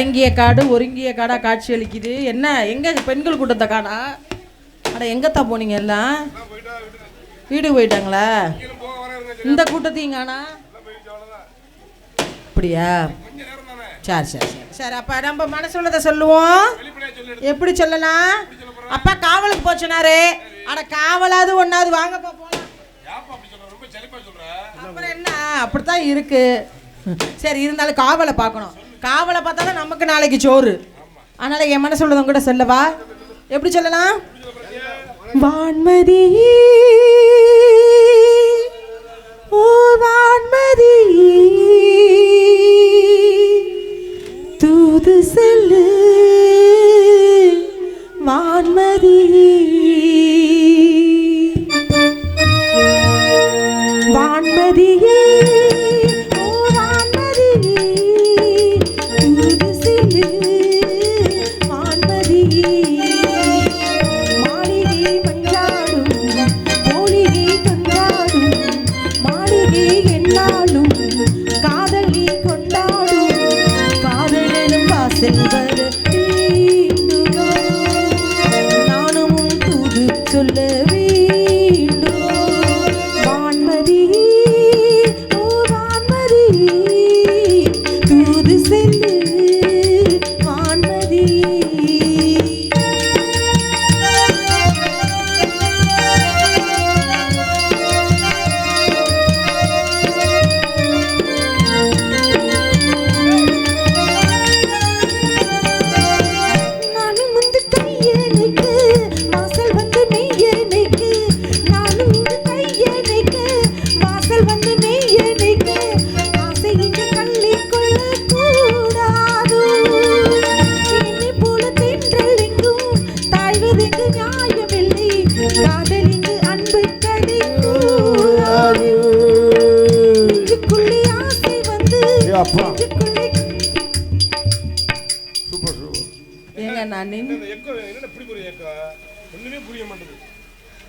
ஒருங்கிய காடு ஒருங்கிய காடா காட்சி அளிக்குது. என்ன எங்க பெண்கள் கூட்டத்தை காணா? அட எங்கத்தான் போனீங்க எல்லாம்? வீடு போயிட்டாங்களா? இந்த கூட்டத்தையும் காணா? அப்படியா? சரி சரி சரி சரி. அப்ப நம்ம மனசு உள்ளதை சொல்லுவோம். எப்படி சொல்லலாம்? அப்பா காவலுக்கு போச்சுனாரு. அட காவலாவது ஒன்னாவது வாங்க போலாம். அப்புறம் என்ன அப்படித்தான் இருக்கு. சரி இருந்தாலும் காவலை பார்க்கணும். காவலை பார்த்தா தான் நமக்கு நாளைக்கு சோறு. அதனால என் மனசு உள்ளதும் கூட சொல்லவா? எப்படி சொல்லலாம்? வான்மதி ஓ வான்மதி தூது செல்லு வான்மதி வான்மதியே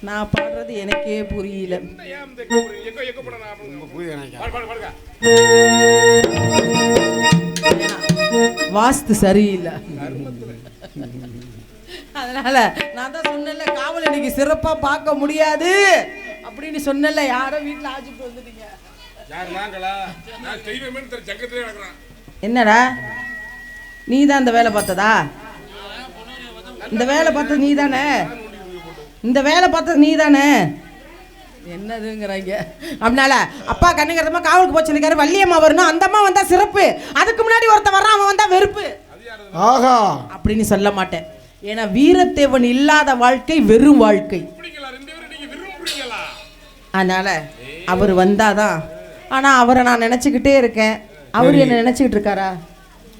நான் பாடுறது எனக்கே புரியல. வாஸ்து சரியில்லை. அதனால நான் தான் சொன்னேன்ல காவல் இன்னைக்கு சிறப்பா பார்க்க முடியாது அப்படின்னு சொன்னேன்ல. யாரோ வீட்டுல ஆச்சுட்டு வந்துட்டீங்க. என்னடா நீ தான் இந்த வேலை பார்த்ததா? இந்த வேலை பார்த்தது நீ தானே? இந்த வேலை பார்த்தது நீ தானே? என்னதுங்கிறாங்க. அப்படினால அப்பா கண்ணுங்கிறதமா காவலுக்கு போச்சுருக்காரு. வள்ளியம்மா வரணும். அந்த அம்மா வந்தா சிறப்பு. அதுக்கு முன்னாடி ஒருத்த வர்றான், அவன் வந்தா வெறுப்பு. ஆஹா அப்படின்னு சொல்ல மாட்டேன். ஏன்னா வீரத்தேவன் இல்லாத வாழ்க்கை வெறும் வாழ்க்கை. அதனால அவர் வந்தாதான். ஆனா அவரை நான் நினைச்சுக்கிட்டே இருக்கேன். அவர் என்ன நினைச்சுக்கிட்டு இருக்காரா?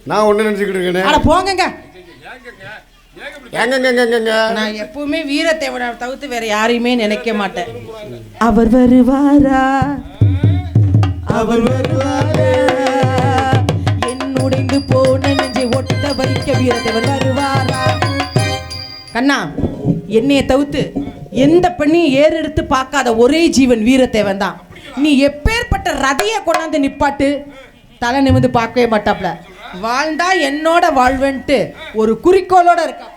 நான் ஒண்ணு நினைச்சுக்கிட்டு இருக்கேன். அட போங்கங்க. நான் எப்பவுமே வீரத்தேவனை தவிர்த்து வேற யாரையுமே நினைக்க மாட்டேன். அவர் வருவாரா? அவர் வருவாரா? என்னுடைந்து போன நெஞ்சை ஒட்ட வைக்க வீரத்தேவன் வருவாரா? கண்ணா என்னைய தவிர்த்து எந்த பெண்ணையும் ஏறெடுத்து பார்க்காத ஒரே ஜீவன் வீரத்தேவன் தான். நீ எப்பேற்பட்ட ரதைய கொண்டாந்து நிப்பாட்டு, தலை நிமிந்து பார்க்கவே மாட்டாப்ல. வாழ்ந்தா என்னோட வாழ்வன்ட்டு ஒரு குறிக்கோளோட இருக்கா.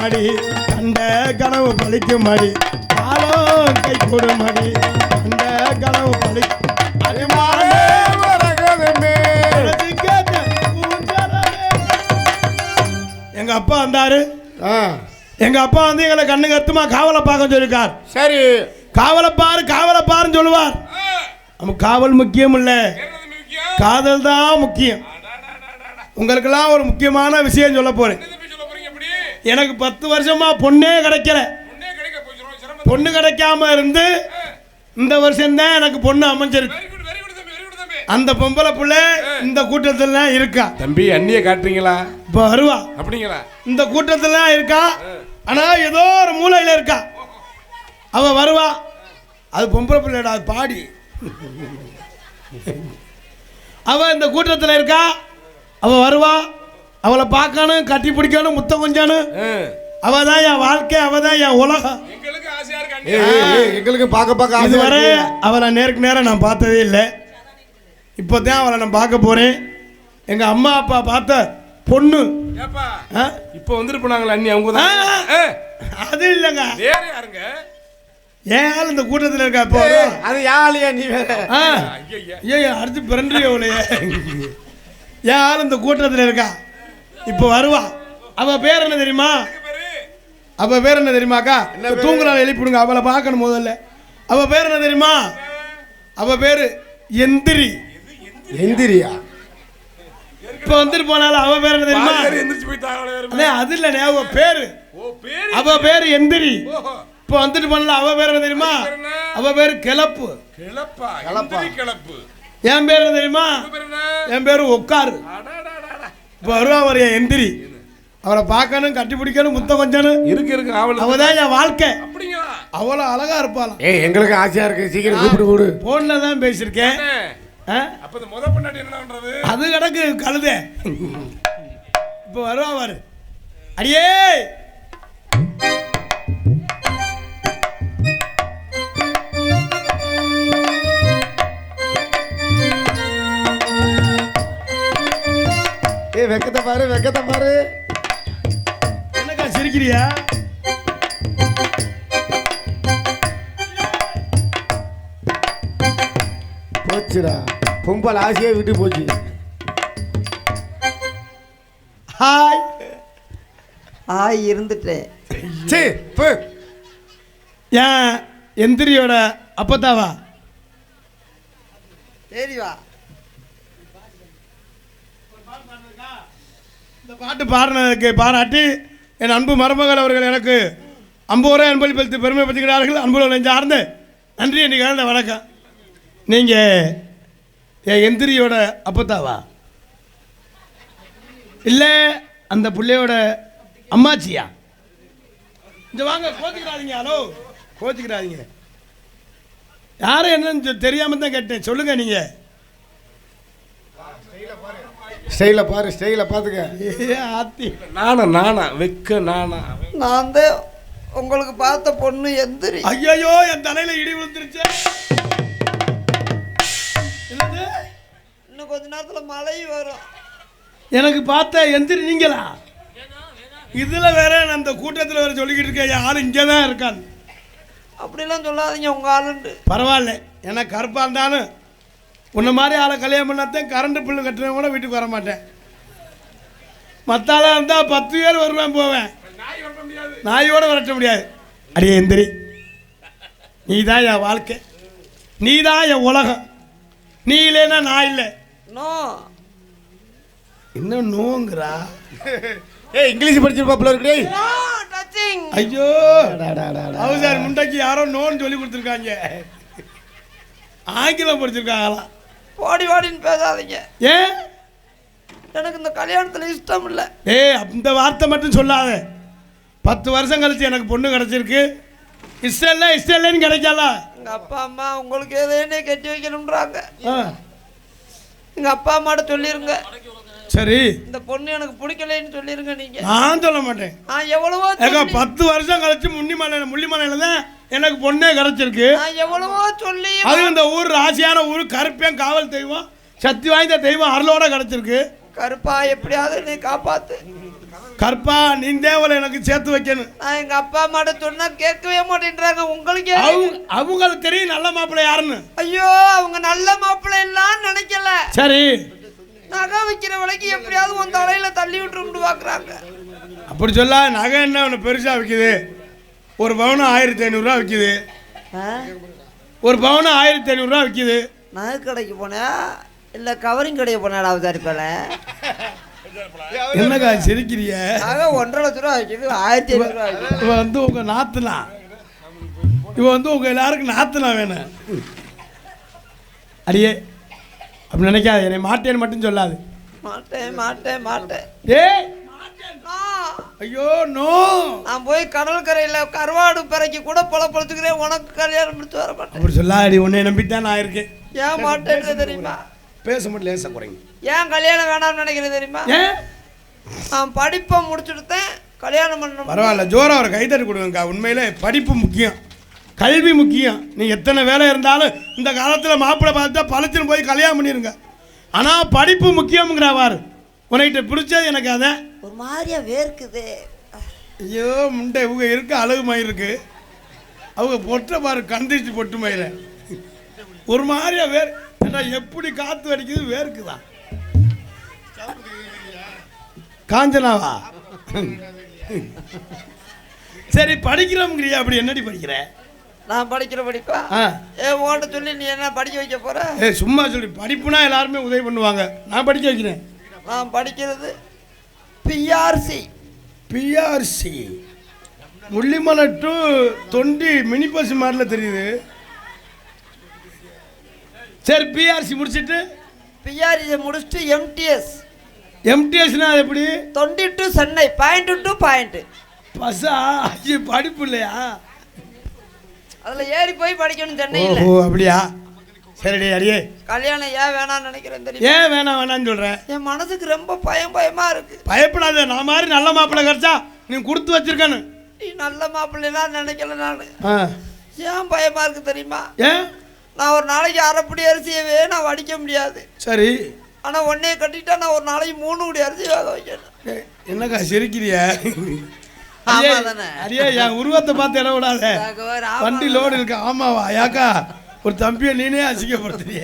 மடி கண்ட கனவு பழிக்கும் மடி காலம் கை கூடும் மடி கண்ட கனவு பழிக்கும் எங்க அப்பா வந்தாரு. எங்க அப்பா வந்து எங்களை கண்ணு கத்துமா காவலை பார்க்க சொல்லிருக்கார். சரி, காவலை பாருன்னு சொல்லுவார். நமக்கு காவல் முக்கியம் இல்ல, காதல் தான் முக்கியம். உங்களுக்கெல்லாம் ஒரு முக்கியமான விஷயம் சொல்ல போறேன். எனக்கு 10 வருஷமா பொண்ணே கிடைக்கல. பொண்ணு கிடைக்காம இருந்து இந்த வருஷம் தான் எனக்கு பொண்ணு அமைஞ்சிருக்கு. அந்த பொம்பளை பிள்ளை இந்த கூட்டத்துல இருக்கா. தம்பி அண்ணிய காட்டுறீங்களா? இப்ப வருவா. அப்படிங்களா? இந்த கூட்டத்துல இருக்கா. ஆனா ஏதோ ஒரு மூலையில இருக்கா. அவ வருவா. அது பொம்பளை பிள்ளைடா, அது பாடி. அவ இந்த கூட்டத்துல இருக்கா. அவ வருவா. அவளை பார்க்கணும், கட்டி பிடிக்கணும், முத்தம் கொஞ்சணும். அவதான் என் வாழ்க்கை, அவதான் என் உலகம். எங்களுக்கு பார்க்க இதுவரை அவளை நேருக்கு நேரம் நான் பார்த்ததே இல்லை. இப்போதான் அவளை நான் பார்க்க போறேன். எங்க அம்மா அப்பா பார்த்த பொண்ணு இப்ப வந்துட்டு போனாங்களா அண்ணி? அவங்க தான். அது இல்லைங்க, வேற யாருங்க? ஏன் ஆள் இந்த கூட்டத்தில் இருக்கா. இப்போ அது யாழியா நீ வேற? ஏன் அடுத்து பிறன்றியோலையே ஏன் ஆள் இந்த கூட்டத்தில் இருக்கா. இப்போ வருவா. அவ பேர் என்ன தெரியுமா? அவ பேர் என்ன தெரியுமாக்கா? தூங்குறாள், எழுப்பிடுங்க. அவளை பார்க்கணும் முதல்ல. அவ பேர் என்ன தெரியுமா? அவ பேரு எந்திரி. எந்திரியா? இப்ப வந்துட்டு போனாலும் அவ பேர் என்ன தெரியுமா? அது இல்ல, அவ பேரு. அவ பேரு எந்திரி. இப்ப வந்துட்டு போனால அவ பேர் என்ன தெரியுமா? அவ பேரு கிளப்பு. என் பேர் என்ன தெரியுமா? என் பேரு உட்காரு. இப்ப வருவா ஒரு எந்திரி. அவளை பார்க்கணும், கட்டி பிடிக்கணும், முத்தம் கொஞ்சணும். இருக்கு அவதான் என் வாழ்க்கை. அவ்வளவு அழகா இருப்பாளாம். எங்களுக்கு ஆசையா இருக்கு, சீக்கிரம் கூப்பிட்டு கூடு. போன்ல தான் பேசிருக்கேன். அது கிடக்கு கழுத. இப்ப வருவா பாரு. அடியே வெக்கத்தை பாரு, வெக்கத்தை பாரு. என்னக்கா சிரிக்கிறியா? போச்சுடா, பொம்பல் ஆசையே விட்டு போச்சு. ஹாய் ஹாய் இருந்துட்டேன். சரி, ஏன் எந்திரியோட அப்பத்தாவா? சரி வா. இந்த பாட்டு பாடினதுக்கு பாராட்டி என் அன்பு மருமகள் அவர்கள் எனக்கு 50 ரூபாய் அன்பளிப்பளித்து பெருமைப்படுத்துகிறார்கள். அன்புள்ள நெஞ்சார்ந்த நன்றி. இன்னைக்கு கலந்த வணக்கம். நீங்கள் என் எந்திரியோட அப்பத்தாவா இல்லை அந்த பிள்ளையோட அம்மாச்சியா? இந்த வாங்க, கோச்சிக்கிறாதீங்க. ஹலோ, கோச்சிக்கிறாதீங்க. யாரும் என்னன்னு தெரியாமல் தான் கேட்டேன். சொல்லுங்க. நீங்கள் ஸ்டைல பாரு, ஸ்டைல பாத்துக்க. ஆத்தி நானா வெக்க நானா? நான் தான் உங்களுக்கு பார்த்த பொண்ணு எந்திரி. ஐயோ, என் தலையில இடி விழுந்துருச்சு. இன்னும் கொஞ்ச நேரத்துல மழை வரும். எனக்கு பார்த்த எந்திரி நீங்களா? இதுல வேற நான் அந்த கூட்டத்தில் வேற சொல்லிக்கிட்டு இருக்கேன். யாரும் இங்கே தான் இருக்கான். அப்படிலாம் சொல்லாதீங்க, உங்க ஆளுண்டு. பரவாயில்ல, எனக்கு கருப்பா இருந்தாலும் உன்ன மாதிரி ஆளை கல்யாணம் பண்ணாதான் கரண்ட் பில்லு கட்டுறவங்க கூட வீட்டுக்கு வர மாட்டேன். மற்ற ஆளாக இருந்தால் 10 பேர் வருவேன், போவேன். நாயோட வரட்ட முடியாது. அடியே எந்திரி, நீ தான் என் வாழ்க்கை, நீ தான் என் உலகம். நீ இல்லைன்னா நான் இல்லை. நோ, இன்னும் நோங்கிறா. இங்கிலீஷ் படிச்சிருப்பாப்புல இருக்கு. ஐயோ, அவசாரி முண்டைக்கு யாரோ நோன்னு சொல்லி கொடுத்துருக்காங்க. ஆங்கிலம் படிச்சிருக்காங்களா? ஓடி வாடின்னு பேசாதீங்க. ஏன்? எனக்கு இந்த கல்யாணத்தில் இஷ்டம் இல்லை. அந்த வார்த்தை மட்டும் சொல்லாத. 10 வருஷம் கழிச்சு எனக்கு பொண்ணு கிடைச்சிருக்கு. இஷ்டம் இல்லைன்னு கிடைக்கல. எங்க அப்பா அம்மா உங்களுக்கு ஏதேனே கட்டி வைக்கணும்ன்றாங்க. எங்க அப்பா அம்மாட்ட சொல்லிருங்க. சரி, இந்த பொண்ணு எனக்கு பிடிக்கலன்னு சொல்லிருங்க. நீங்க நான் சொல்ல மாட்டேன். நான் எவ்வளவோ 10 வருஷம் கழிச்சு முள்ளிமலையில தான் எனக்கு பொண்ணே கிடைச்சிருக்கு. நான் எவ்வளவோ சொல்லி அது இந்த ஊர் ராசியான ஊர், கருப்பேன் காவல் தெய்வம், சக்தி வாய்ந்த தெய்வம் அருளோட கிடைச்சிருக்கு. கருப்பா எப்படியாவது நீ காப்பாத்து. கற்பா நீ தேவல எனக்கு சேர்த்து வைக்கணும். நான் எங்க அப்பா அம்மாட்ட சொன்னா கேட்கவே மாட்டேன்றாங்க. உங்களுக்கு அவங்களுக்கு தெரியும் நல்ல மாப்பிள்ளை யாருன்னு. ஐயோ அவங்க நல்ல மாப்பிள்ளை எல்லாம் நினைக்கல. சரி நகை விற்கிற விலைக்கு எப்படியாவது உன் தலையில தள்ளி விட்டுருன்னு பாக்குறாங்க. அப்படி சொல்ல நகை என்ன ஒன்று பெருசா விற்கிது. ஒரு பவுன் 1500 ரூபா விற்கிது. ஒரு பவுன் 1500 ரூபா விற்கிது. நகை கடைக்கு போனா இல்ல கவரிங் கடைக்கு போனாடா அவதாரிப்பால. என்னக்கா சிரிக்கிறிய? நகை 1.5 லட்ச ரூபா விற்கிது. 1500 ரூபா விற்கிது. இவ வந்து உங்க நாத்துனா, இவ வந்து உங்க எல்லாருக்கும் நாத்துனா வேணும். அடியே அப்படி நினைக்காது. என்னை மாட்டேன்னு மட்டும் சொல்லாது. மாட்டேன் மாட்டேன் மாட்டேன். ஐயோ நோ. நான் போய் கடற்கரையில கருவாடு பிறக்கி கூட பொழச்சுக்கிறேன். உனக்கு கல்யாணம் முடிச்சு வர மாட்டேன். அப்படி சொல்லாடி. உன்னை நம்பித்தான் நான் இருக்கேன். ஏன் மாட்டேன்னு தெரியுமா? பேச மட்டும் லேசா குறைங்க. ஏன் கல்யாணம் வேணாம்னு நினைக்கிறேன் தெரியுமா? நான் படிப்பை முடிச்சுட்டேன். கல்யாணம் பண்ணணும். பரவாயில்ல ஜோரா ஒரு கைத்தறி கொடுங்கக்கா. உண்மையில படிப்பு முக்கியம், கல்வி முக்கியம். நீ எத்தனை வேலை இருந்தாலும் இந்த காலத்தில் மாப்பிள்ளை பார்த்தா பழச்சுன்னு போய் கல்யாணம் பண்ணிருங்க. ஆனால் படிப்பு முக்கியம்ங்கிறவாரு. உனக்கிட்ட பிடிச்சது எனக்கு அதை ஒரு மாதிரியா வேர்க்குது. ஐயோ முண்டை இவங்க இருக்க அழகு மயிர் இருக்கு. அவங்க பொட்டை பாரு கந்திச்சு பொட்டு மயிர ஒரு மாதிரியா வேர். எப்படி காத்து அடிக்குது வேர்க்குதான். காஞ்சனாவா? சரி படிக்கிறோம்ங்கிறியா? அப்படி என்னடி படிக்கிற? நான் படிக்கிற படிப்பா ஓட்ட சொல்லி நீ என்ன படிக்க வைக்க போற? சும்மா சொல்லி படிப்புனா எல்லாருமே உதவி பண்ணுவாங்க. நான் படிக்க வைக்கிறேன். நான் படிக்கிறது PRC. PRC Mullimalai to Thondi mini bus மாதிரில தெரியுது. சரி பிஆர்சி முடிச்சிட்டு பிஆர்சி முடிச்சுட்டு எம்டிஎஸ். எம்டிஎஸ்னா எப்படி? Thondi to Chennai, point to point. பஸ்ஸா? ஐயோ படிப்பு இல்லையா? அதில் ஏறி போய் படிக்கணும் சென்னையில். ஓ அப்படியா? சரிடி. அடியே கல்யாணம் ஏன் வேணாம்னு நினைக்கிறேன் தெரியும்? ஏன் வேணாம்னு சொல்கிறேன்? என் மனசுக்கு ரொம்ப பயமா இருக்கு. பயப்படாத. நான் மாதிரி நல்ல மாப்பிள்ளை கிடைச்சா நீ கொடுத்து வச்சிருக்கேன்னு. நீ நல்ல மாப்பிள்ளைலாம் நினைக்கல. நான் ஏன் பயமா இருக்கு தெரியுமா? ஏன்? நான் ஒரு நாளைக்கு அரைப்படி அரிசியவே நான் வடிக்க முடியாது. சரி. ஆனால் ஒன்னே கட்டிட்டா நான் ஒரு நாளைக்கு 3 படி அரிசி வேக வைக்கணும். என்னக்கா சிரிக்கிறிய? ஆமாதானே? அடியே என் உருவத்தை பார்த்து இட விடாத. வண்டி லோடு இருக்கு. ஆமாவா? யாக்கா ஒரு தம்பியை நீனே அசிங்கப்படுத்துறிய.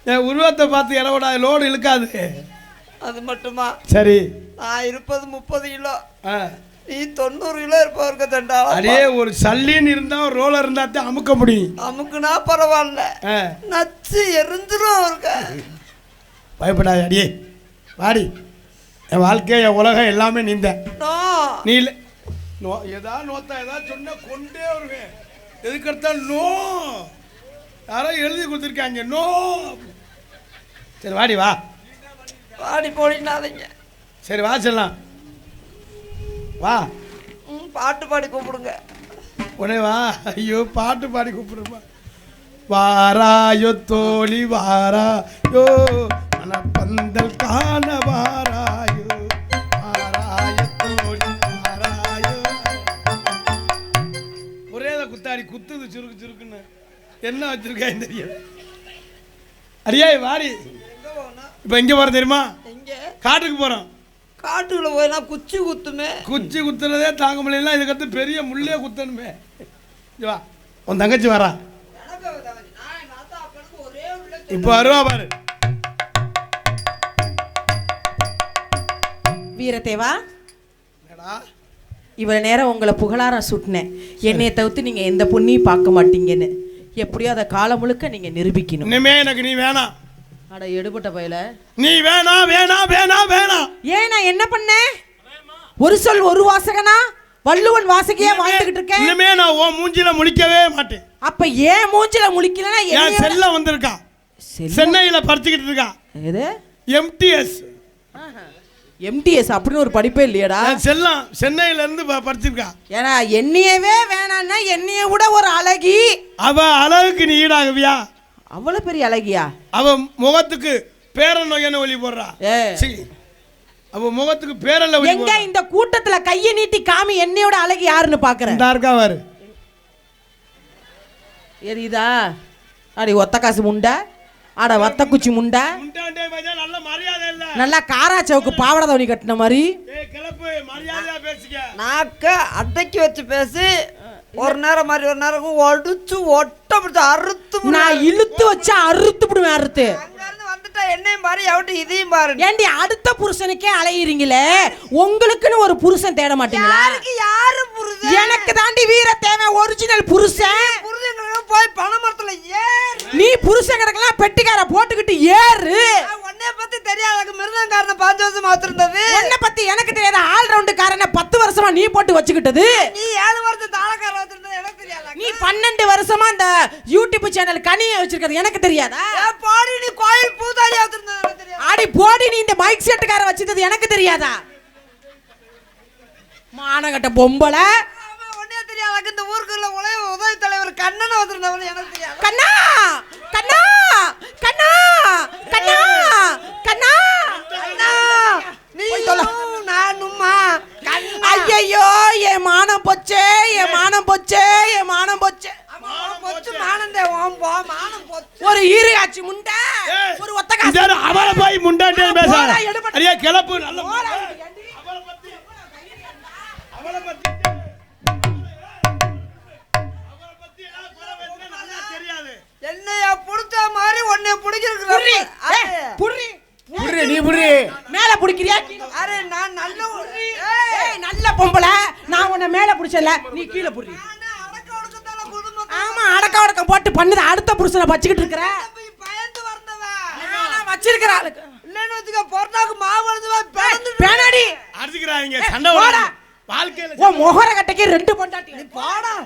என் உருவத்தை பார்த்து இட விடாத. லோடு இழுக்காது. அது மட்டுமா? சரி. நான் இருப்பது 30 கிலோ. நீ 90 கிலோ இருப்பவருக்கு தண்டா. அடே ஒரு சல்லின்னு இருந்தா ஒரு ரோலர் இருந்தா தான் அமுக்க முடியும். அமுக்குனா பரவாயில்ல, நச்சு எரிஞ்சிரும் அவருக்கு. பயப்படாத. அடியே வாடி. என் வாழ்க்கை என் உலகம் எல்லாமே நீந்த. நீ இல்லை நோ. ஏதாவது நோத்தா ஏதாவது சொன்ன கொண்டே வருவேன். எதுக்கு எடுத்தா நோ. யாரோ எழுதி கொடுத்துருக்காங்க நோ. சரி வாடி வா. வாடி போடினாதீங்க. சரி வா செல்லாம் வா. பாட்டு பாடி கூப்பிடுங்க. உடனே வா. ஐயோ பாட்டு பாடி கூப்பிடுமா? வாராயோ தோழி வாராயோ பந்தல் காண வாராயோ வாராயோ தோழி வாராயோ. ஒரே குத்தாடி குத்துது சுருக்கு சுருக்குன்னு. என்ன வச்சிருக்காங்க தெரியும்? அடியா வாடி. இப்போ எங்கே போகிறோம் தெரியுமா? காட்டுக்கு போகிறோம். காட்டுக்குள்ள போய் நான் குச்சி குத்துமே. குச்சி குத்துறதே தாங்க முடியல. இதுக்கடுத்து பெரிய முள்ளே குத்தணுமே. வா உன் தங்கச்சி வரா. இப்போ வருவா பாரு. வீரதேவா, இவ்வளவு நேரம் உங்களை புகழாரம் சுட்டினேன். என்னைய தவிர்த்து நீங்க எந்த பொண்ணையும் பார்க்க மாட்டீங்கன்னு. எப்படியோ அதை காலம் முழுக்க நீங்க நிரூபிக்கணும். இனிமே எனக்கு நீ வேணாம். அட எடுபட்ட பையல, நீ வேணாம் வேணாம் வேணாம் வேணாம். ஏன் நான் என்ன பண்ணேன்? ஒரு சொல் ஒரு வாசகனா வள்ளுவன் வாசகையா வாழ்ந்துகிட்டு இருக்கேன். இனிமே நான் உன் மூஞ்சில முழிக்கவே மாட்டேன். அப்ப ஏன் மூஞ்சில முழிக்கலனா? என் செல்ல வந்திருக்கா. சென்னையில படிச்சுக்கிட்டு இருக்கா. எது? எம்டிஎஸ். எம்டிஎஸ் அப்படின்னு ஒரு படிப்பே இல்லையடா. செல்லம் சென்னையில இருந்து படிச்சிருக்கா. ஏன்னா என்னையவே வேணான்னா என்னைய விட ஒரு அழகி. அவ அழகுக்கு நீ ஈடாகவியா? அவ்வளவு பெரிய அழகியா? அவ முகத்துக்கு பேரநோயன ஒளி போடுறா. அவ முகத்துக்கு பேரல்ல ஒளி. எங்க இந்த கூட்டத்துல கையை நீட்டி காமி என்னையோட அழகி யாருன்னு பாக்குறேன். இந்த இருக்கா பாரு. எரியுதா? அடி ஒத்த காசு முண்டை, அட வத்த குச்சி முண்டை, நல்ல மரியாதை இல்ல. நல்லா காரா சவுக்கு பாவடை தவணி கட்டின மாதிரி. தப்பு மரியாதையா பேசிக்க நாக்க அடக்கி வச்சு பேசி ஒரு நேரம் மாதிரி ஒரு நேரம் ஒடிச்சு ஒட்ட பிடிச்சு அறுத்து நான் இழுத்து வச்சா அறுத்து விடுவேன் அறுத்து. அங்க இருந்து வந்துட்டா என்னையும் பாரு எவட்டு இதையும் பாரு. ஏண்டி அடுத்த புருஷனுக்கே அலையிறீங்களே, உங்களுக்குன்னு ஒரு புருஷன் தேட மாட்டீங்களா? யாருக்கு யாரு புருஷன்? எனக்கு தாண்டி வீர தேவை ஒரிஜினல் புருஷன். புருஷங்களுக்கு போய் பணமரத்துல ஏறு. நீ புருஷன் கிடக்கலாம் பெட்டிக்கார போட்டுக்கிட்டு ஏறு. உன்னைய பத்தி தெரியாத மிருதங்காரனை 5 வருஷமா வச்சிருந்தது. உன்னை பத்தி எனக்கு தெரியாத ஆல் ரவுண்டு காரனை 10 வருஷமா நீ போட்டு வச்சுக்கிட்டது. நீ 7 வருஷம் தாளக்கார வச்சிருந்தது எனக்கு தெரியாதா? நீ 12 வருஷமா அந்த யூடியூப் சேனல் கனியை வச்சிருக்கிறது எனக்கு தெரியாதா? பாடி நீ கோயில் பூதாரியா வச்சிருந்தது எனக்கு தெரியாதா? ஆடி போடி நீ இந்த மைக் செட்டுக்கார வச்சிருந்தது எனக்கு தெரியாதா? மானகட்ட பொம்பளை. ஒன்னே தெரியாத இந்த ஊருக்குள்ள உதவி தலைவர் கண்ணனை வச்சிருந்தவன் எனக்கு தெரியாது. கண்ணா கண்ணா கண்ணா கண்ணா கண்ணா கண்ணா நீ நானும்மா ஐயோ என் மானம் போச்சே, என் மானம் போச்சே, என் மானம் போச்சே. பொச்சு மானந்தே ஓம்போ மானம் பொச்சு. ஒரு ஈரியாச்சி முண்டை ஒரு ஒத்த காசு அவளை போய் முண்டாட்டே பேசாத. அரியா கிளப்பு நல்ல என்னைய புடிச்ச மாதிரி உன்னைய புடிக்கிறதுக்கு புடி புடி நீ புடி மேல புடிக்கிறியா? அரே நான் நல்ல நல்ல பொம்பளை, நான் உன்னை மேல புடிச்சல, நீ கீழே புடி. அடக்க ஒடுக்கத்தால குடும்பம் ஆமா அடக்க ஒடக்கம் போட்டு பண்ணுது அடுத்த புருஷனை வச்சுக்கிட்டு இருக்கிற. பயந்து வந்தவ நான் வச்சிருக்கிற ஆளுக்கு இல்லன்னு வச்சுக்க பொறட்டாக்கு மாவு அழுதுவா பேந்து பேனடி அடிச்சுக்கிறாங்க சண்டை போடா. வாழ்க்கையில ஓ மொகர கட்டைக்கு 2 பொண்டாட்டி.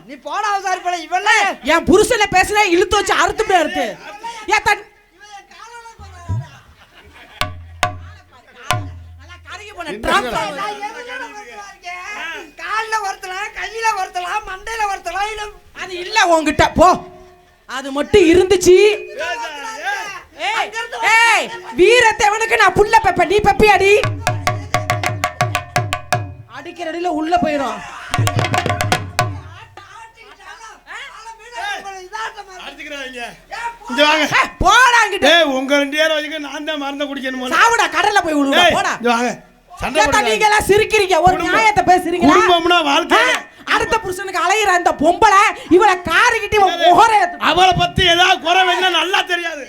நீ போடா அவசாரி போல இவள என் புருஷனை பேசுனா இழுத்து வச்சு அறுத்துட்டே அறுத்து. ஏ தன் நல்லா கருகி போன டிராப் கால்ல வரத்தலாம் கையில வரத்தலாம் மண்டையில வரத்தலாம் இல்ல அது இல்ல உன்கிட்ட போ. அது மட்டும் இருந்துச்சு. ஏய் வீரத்தேவனுக்கு நான் புள்ள பெப்ப, நீ பெப்பியாடி. அடிக்கிற அடியில உள்ள போயிடும். போடாங்கிட்ட உங்க 2 பேரும் வச்சுக்க நான் தான் மறந்து குடிக்கணும். சாவுடா கடல்ல போய் விழுவா. போடா வாங்க சண்டை ஏத்தா நீங்க எல்லாம் சிரிக்கிறீங்க, ஒரு நியாயத்தை பேசுறீங்களா? குடும்பம்னா வாழ்க்கை. அடுத்த புருஷனுக்கு அலையிற அந்த பொம்பளை இவளை காரிக்கிட்டு முகர அவளை பத்தி ஏதாவது குறை வேணா நல்லா தெரியாது.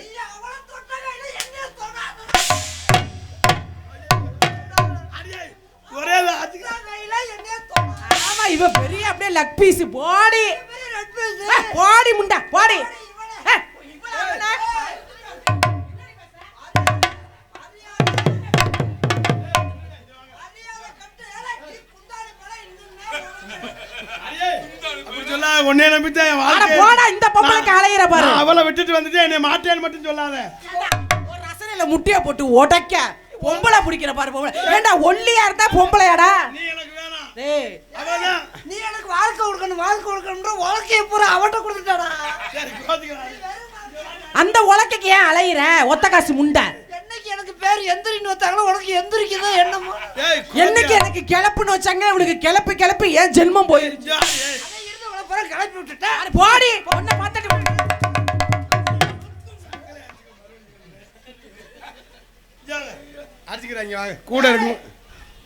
ஒரே ஆமா இவ பெரிய அப்படியே லக் பீஸ் போடி போடி முண்டா போடி. ஒன்னே நம்பித்தான் வாழ்க்கை. போடா இந்த பொம்பளைக்கு அலையிற பாரு. அவளை விட்டுட்டு வந்துட்டு என்னை மாட்டேன்னு மட்டும் சொல்லாத. ஒரு ரசனையில முட்டிய போட்டு உடைக்க பொம்பளை பிடிக்கிற பாரு பொம்பளை. ஏண்டா ஒல்லியா இருந்தா பொம்பளையாடா? நீ எனக்கு வேணாம். டேய் அவதான் நீ எனக்கு வாழ்க்கை கொடுக்கணும்ன்ற வாழ்க்கையை பூரா அவட்ட கொடுத்துட்டாடா. சரி கோதிக்கிறாரு. அந்த உலக்கைக்கு ஏன் அலையிற ஒத்த காசு முண்டை? என்னைக்கு எனக்கு பேர் எந்திரின்னு வச்சாங்களோ உனக்கு எந்திரிக்குதோ என்னமோ. என்னைக்கு எனக்கு கிளப்புன்னு வச்சாங்க உனக்கு கிளப்பு கிளப்பு ஏன் ஜென்மம் போயிருச்சு. கிளப்பி விட்டுட்டேன் போடி பொண்ணை பார்த்துட்டு அடிச்சுக்கிறாங்க வாங்க கூட இருக்கும்.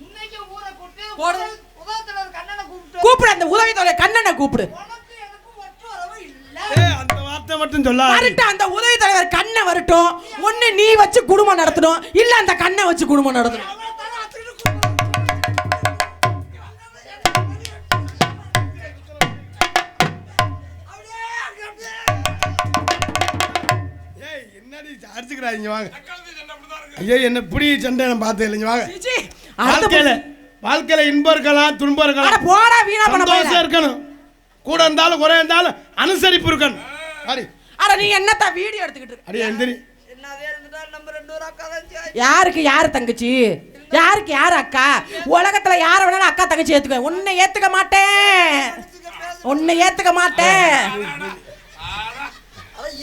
இன்னைக்கு ஊரை கூட்டி போடு. உதவத்துல கண்ணனை கூப்பிட்டு கூப்பிடு அந்த உதவி தொலை கண்ணனை கூப்பிடு. உனக்கு எனக்கு ஒற்று வரவே இல்ல. அந்த வார்த்தை மட்டும் சொல்லாத. வரட்டும் அந்த உதவி தலைவர் கண்ணை வரட்டும். ஒண்ணு நீ வச்சு குடும்பம் நடத்தணும், இல்ல அந்த கண்ணை வச்சு குடும்பம் நடத்தணும். அடிச்சுக்கிறாங்க வாங்க. ஐயோ என்ன இப்படி சண்டை நான் பார்த்தே இல்லைங்க வாங்க. சீ, வாழ்க்கையில இன்பம் இருக்கலாம் துன்பம் அட இருக்கலாம். போடா வீணா பண்ண சந்தோஷம் போயில. இருக்கணும். கூட இருந்தாலும் குறை இருந்தாலும் அனுசரிப்பு இருக்கணும். அடி அட நீ என்னத்த வீடியோ எடுத்துக்கிட்டு இருக்க? அடி எந்திரி. என்னவே இருந்துட்டா நம்ம 2 பேரும் அக்கா தான். யாருக்கு யாரு தங்கச்சி, யாருக்கு யாரு அக்கா? உலகத்துல யார வேணாலும் அக்கா தங்கச்சி ஏத்துக்க. உன்னை ஏத்துக்க மாட்டேன், உன்னை ஏத்துக்க மாட்டேன்.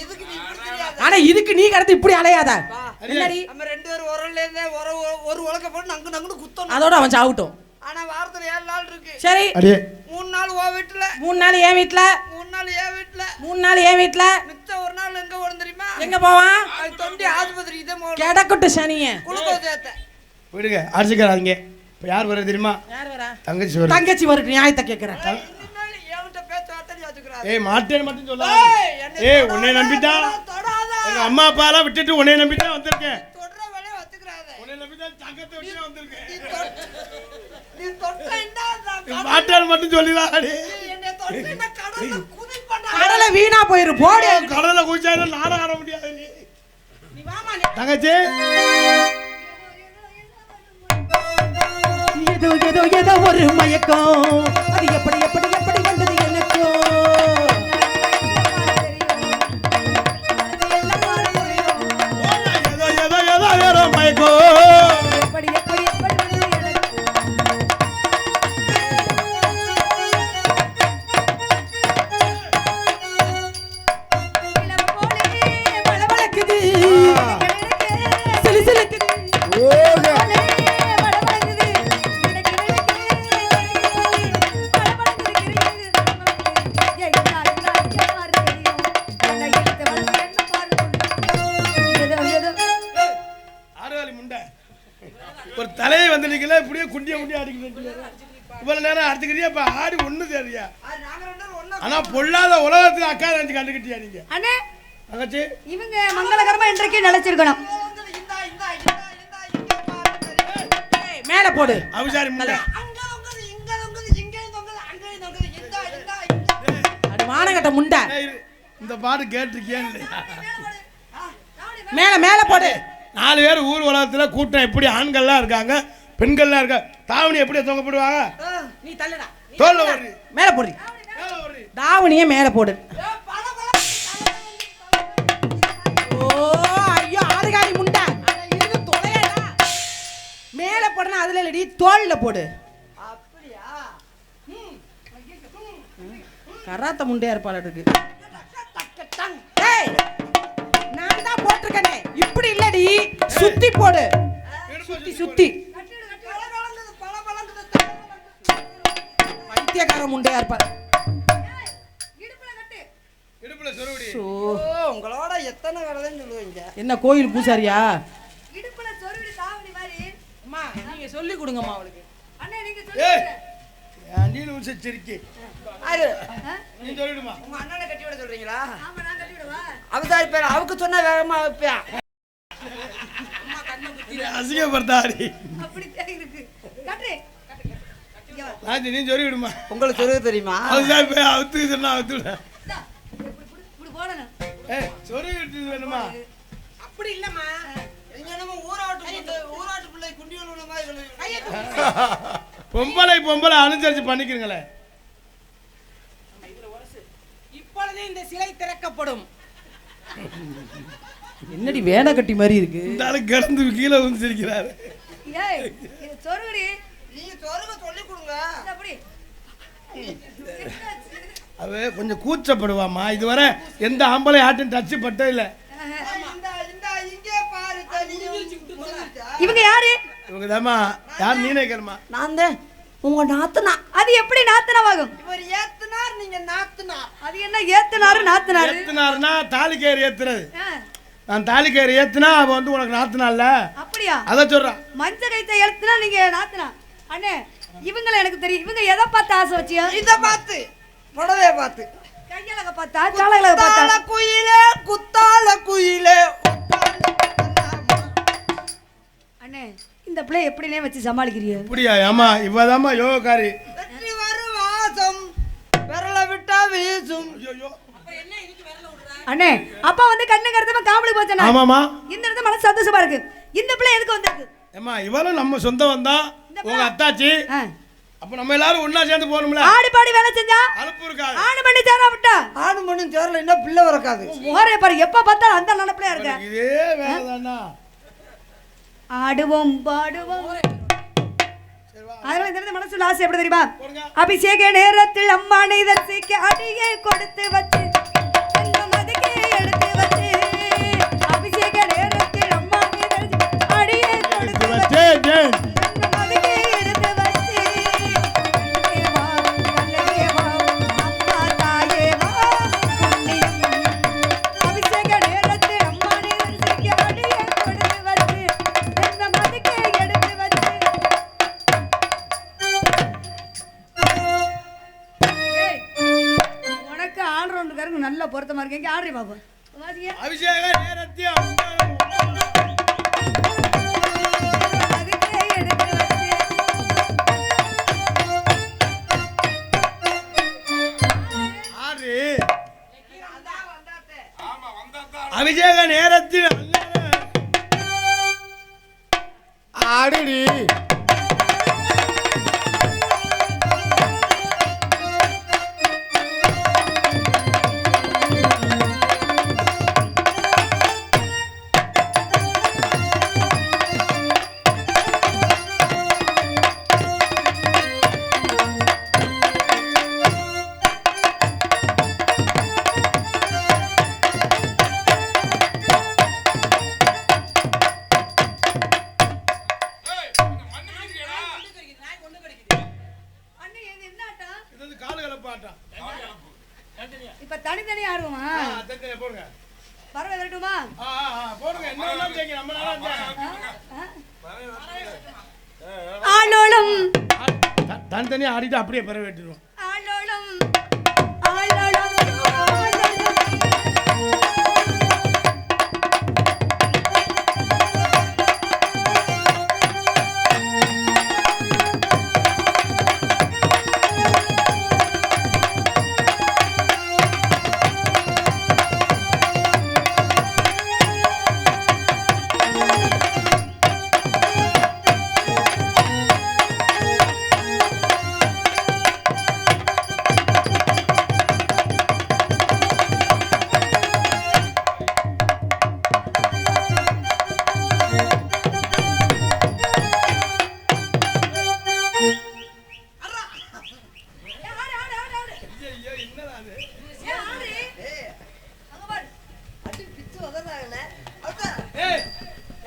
இதுக்கு நீ இப்படி தெரியாது. ஆனா இதுக்கு நீ கடத்து இப்படி அலையாத. என்னடி நம்ம 2 பேரும் உரல்ல இருந்தே ஒரு உலக்க போட்டு நங்கு நங்குன்னு குத்தணும். அதோட அவன் சாவட்டும். ஆனா வாரத்துல 7 நாள் இருக்கு. சரி அடி 3 நாள் ஓ வீட்டுல, 3 நாள் என் வீட்டுல, 3 நாள் என் வீட்டுல, 3 நாள் என் வீட்டுல. மிச்சம் 1 நாள் எங்க ஓடும் தெரியுமா? எங்க போவான்? அது தொண்டி ஆஸ்பத்திரி இதே மோடு கிடக்கட்டு சனிய. குளுக்கோஸ் ஏத்த. விடுங்க அடிச்சுக்கிறாங்க. இப்போ யார் வர தெரியுமா? யார் வரா? தங்கச்சி வர. தங்கச்சி வருக்கு நியாயத்தை கேட்கிறேன். இனிமேல் என்கிட்ட பேச்சுவார்த்தை நீ வச்சுக்கிறாத. ஏய் மாட்டேன்னு மட்டும் சொல்லாத. ஏய் உன்னை நம்பிட்டா தொடாத. எங்க அம்மா அப்பாலாம் விட்டுட்டு உன்னை நம்பிட்டா வந்திருக்கேன். தொடுற வேலையை வச்சுக்கிறாத. உன்னை நம்பிட்டா தங்கத்தை விட்டு வந்திருக்கேன். நீ தொட்ட என்ன மாட்டேன்னு மட்டும் சொல்லிடாடி. என்னை தொட்ட என்ன கடல்ல குதிப்படா. கடலை வீணா போயிரு போடு. கடலை குதிச்சாலும் நானும் ஆட முடியாது. நீ வாமா. தங்கச்சி ஏதோ ஏதோ ஏதோ ஒரு மயக்கம், அது எப்படி எப்படி எப்படி வந்தது எனக்கும். ஏதோ ஏதோ ஏதோ ஏதோ மயக்கோ. எப்படி எப்படி எப்படி வந்தது எனக்கு? இளம் போலே பளபளக்குது, சிலுசிலுக்குது. ஓகே. ஆறுகாலி முண்டை ஒரு தலையை வந்து நிக்கல இப்படியே குண்டிய குண்டிய அடிக்கிட்டு இவ்வளவு நேரம் அடிச்சுக்கிறியா இப்ப ஆடி ஒண்ணு சரியா. நாங்க ரெண்டு பேரும் ஒண்ணா ஆனா பொல்லாத உலகத்துல அக்கா நினைச்சு கண்டுக்கிட்டியா நீங்க? அண்ணே தங்கச்சி இவங்க மங்களகரமா இன்றைக்கு நினைச்சிருக்கணும். இந்தா இந்தா இந்தா இந்தா இங்க பாரு. ஏய், மேல போடு. அவிசாரி முண்டை. அங்க தொங்குது இங்க தொங்குது இங்க தொங்குது அங்க தொங்குது இந்தா இந்தா இங்க. அது மானகட்ட முண்டை. ஏய், இரு. இந்த பாட்டு கேட்டிருக்கியா இல்லையா? மேல மேல போடு. 4 பேர் ஊர் உலகத்துல கூட்டம் எப்படி ஆண்கள்லாம் இருக்காங்க பெண்கள்லாம் இருக்காங்க. தாவணி எப்படி தொங்க போடுவாங்க? நீ தள்ளுடா. நீ தோல்ல தள்ளுடா. ஓடு. மேல போடு. மேல ஓடு. தாவணியே மேல போடு. ஓ ஐயோ ஆறுகாலி முண்டை. அட இது தொலையடா. மேல போடுனா அதுல இல்லடி தோல்ல போடு. அப்படியா? கராத்த முண்டையா இருப்பாள இருக்கு. ஏய் நான் தான் போட்டுருக்கனே. இப்படி இல்லடி சுத்தி போடு. சுத்தி சுத்தி. பல பழங்குது பைத்தியக்கார முண்டையா இருப்பாள். இடுப்புல சொருகுடி. உங்களோட எத்தனை கடைன்னு சொல்லுவீங்க. என்ன கோயில் பூசாரியா? இடுப்புல சொருவிடி தாவணி மாதிரி. அம்மா நீங்க சொல்லி கொடுங்கம்மா அவளுக்கு. அண்ணே நீங்க ஏய் சொல்லுங்க. நீ உச்சரிக்கி யாரு? நீ சொல்லிடுமா? உங்க அண்ணனை கட்டி விட சொல்றீங்களா? ஆமா நான் கட்டி விடவா? அவதாரி பேர் அவருக்கு சொன்னா வேகமா வைப்பேன். அசிங்கப்படுத்தாடி. அப்படி தான் இருக்கு. கட்டு. ராஜி நீ சொல்லிடுமா? உங்களுக்கு சொல்ல தெரியுமா? அதுதான் போய் அவுத்து சொன்னா அவுத்துட. இந்தா, இப்படி போடணும். ஏய் சொருகிட்டு வேணுமா? அப்படி இல்லம்மா. நீங்க என்னமோ ஊராட்டு பிள்ளை குண்டியல் உள்ள மாதிரி சொல்லுவீங்க. பொம்பளை அனுசரிச்சு பண்ணிக்கிறீங்களே. இப்பொழுதே இந்த சிலை திறக்கப்படும். என்னடி வேண கட்டி மாதிரி இருக்கு. இந்த ஆளு கிடந்து கீழே வந்து சிரிக்கிறாரு. ஏய் இது சொருவிடி. நீங்க சொல்லுங்க சொல்லி கொடுங்க. இந்த அப்படி. அவ கொஞ்சம் கூச்சப்படுவாமா. இதுவரை எந்த ஆம்பளை ஆட்டும் டச்சு பட்டே இல்லை. இந்த இந்த இங்கே பாரு தனியா. இவங்க யாரு? இவங்க தாமா யார் நீனே கேளுமா? நான் தான் உங்க நாத்தனா. அது எப்படி நாத்தனமாகும்? இவர் ஏத்துனார் நீங்க நாத்தனார். அது என்ன ஏத்துனாரு நாத்தனாரு? ஏத்துனாருன்னா தாலிக்கயிறு ஏத்துறது. ஆ, நான் தாலிக்கயிறு ஏத்துனா அவ வந்து உனக்கு நாத்துனால அப்படியா? அத சொல்றான். மஞ்ச கைத்த எழுத்துனா நீங்க நாத்தனா. அண்ணே இவங்கள எனக்கு தெரியும். இவங்க எதை பார்த்து ஆசை வச்சியா? இத பார்த்து புடவைய பார்த்து. கையழக பார்த்தா சாலழக பார்த்தா? குத்தால குயிலே குத்தால குயிலே. அண்ணே இந்த பிள்ளை எப்படினே வச்சு சமாளிக்கிறீங்க? அப்படியா? ஏமா இவதாம்மா யோகக்காரி. வெற்றி வரும் வாசம் விரல விட்டா வீசும். ஐயோ அண்ணே அப்பா வந்து கண்ணு கருத்தமா காமெடி போச்சனா? ஆமாமா. இந்த இடத்துல மனசு சந்தோஷமா இருக்கு. இந்த பிள்ளை எதுக்கு வந்திருக்கு? ஏமா இவளும் நம்ம சொந்தம் வந்தா உங்க அத்தாச்சி. ஆ. அப்ப நம்ம எல்லாரும் ஒண்ணா சேர்ந்து போகணும்ல. ஆடி பாடி வேலை செஞ்சா அலுப்பு இருக்காது. ஆணு பண்ணி சேரா விட்டா ஆணு மண்ணும் சேரல என்ன பிள்ளை வரக்காது. முகரே பாரு எப்ப பார்த்தாலும் அந்த நினைப்பிலையா இருக்க. இதே வேலைதானா? ஆடுவோம் பாடுவோம். அதனால இந்த மனசுல ஆசை எப்படி தெரியுமா? அபிஷேக நேரத்தில் அம்மானை தரிசிக்க அடியை கொடுத்து வச்சு அந்த மதிக்கே எடுத்து வச்சு. அபிஷேக நேரத்தில் அம்மானை தரிசிக்க அடியை கொடுத்து வச்சு அந்த மதிக்கே எடுத்து வச்சு. தேவா, நல்ல தேவா, அம்மா தாயே வா, புண்ணியம். அபிஷேக நேரத்தில் அம்மானை தரிசிக்க அடியை கொடுத்து வச்சு அந்த மதிக்கே எடுத்து வச்சு. பாப்போம் வாசிங்க. அபிஷேக நேரத்தில் அதுக்கே எனக்கு வந்து ஆறு அபிஷேக நேரத்தில் ஆடுடி அண்ணே இது என்ன ஆட்டம்? இது வந்து காலு கலப்பாட்டம். இப்ப தனித்தனியா ஆடுவோமா? தனித்தனியா போடுங்க. பறவை விரட்டுமா? போடுங்க. என்ன வேணாலும் செய்யுங்க. நம்ம நல்லா ஆளோளம் தனித்தனியா ஆடிட்டு அப்படியே பிறகு வெட்டிடுவோம். ஆளோளம் ஆளோளம்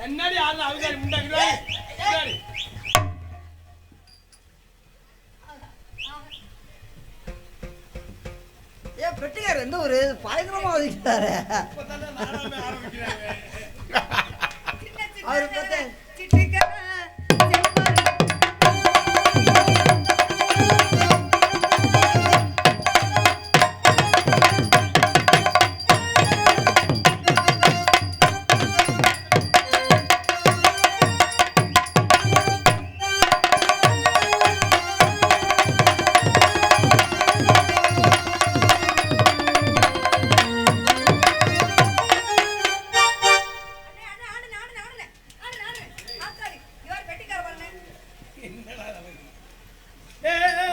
என்னடி ஆளு அவதாரி முண்டாக்குறாரு. ஏன் பெட்டிக்காரர் எந்த ஒரு பயங்கரமா ஒதுக்கிட்டாரு இப்பதானே நாடாமே ஆரம்பிக்கிறாங்க. அவரு பார்த்தேன் சிட்டிக்கா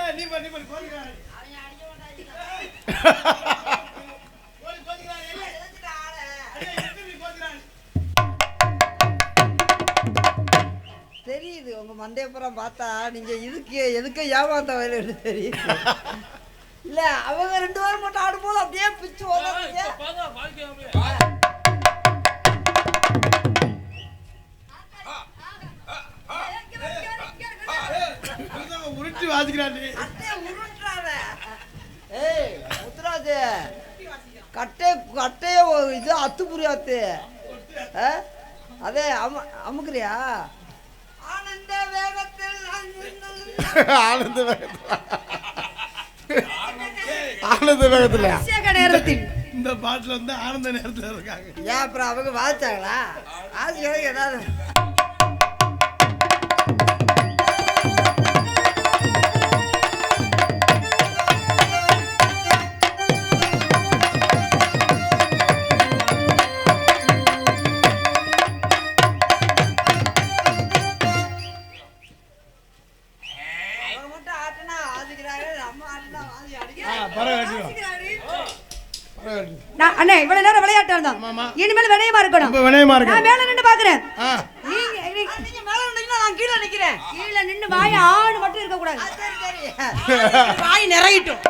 செம்பரு நீ பண்ணி கோதிக்கிறாரு. தெரியுது உங்க மண்டையப்புறம் பார்த்தா நீங்க எதுக்கு ஏமாத்த வயலு தெரியுது இல்ல அவங்க 2 பேரும் மட்டும் ஆடும்போது அப்படியே பிச்சு ஓடுறீங்க உருட்டி வாசிக்கிறாரு. அட்டையை உருட்டுறாரு. ஏய் முத்துராஜ் கட்டைய இது அத்து புரியாத்து அதே அமுக்குறியா ஆனந்த வேகத்தில் ஆனந்த வேகத்துல அபிஷேக நேரத்தில் இந்த பாட்டுல வந்து ஆனந்த நேரத்துல இருக்காங்க. ஏன் அப்புறம் அவங்க வாசிச்சாங்களா வாசிக்கிறதுக்கு ஏதாவது அண்ணே இவ்வளவு நேரம் விளையாட்டா இருந்தான் இனிமேல் வினயமா இருக்கணும். ரொம்ப வினயமா இருக்கு. நான் மேல நின்னு பாக்குறேன். ஆ. நீங்க மேல நின்னீங்கன்னா நான் கீழே நிக்கிறேன். கீழே நின்னு வாய் ஆடு மட்டும் இருக்க கூடாது. சரி சரி வாய் நிறையட்டும்.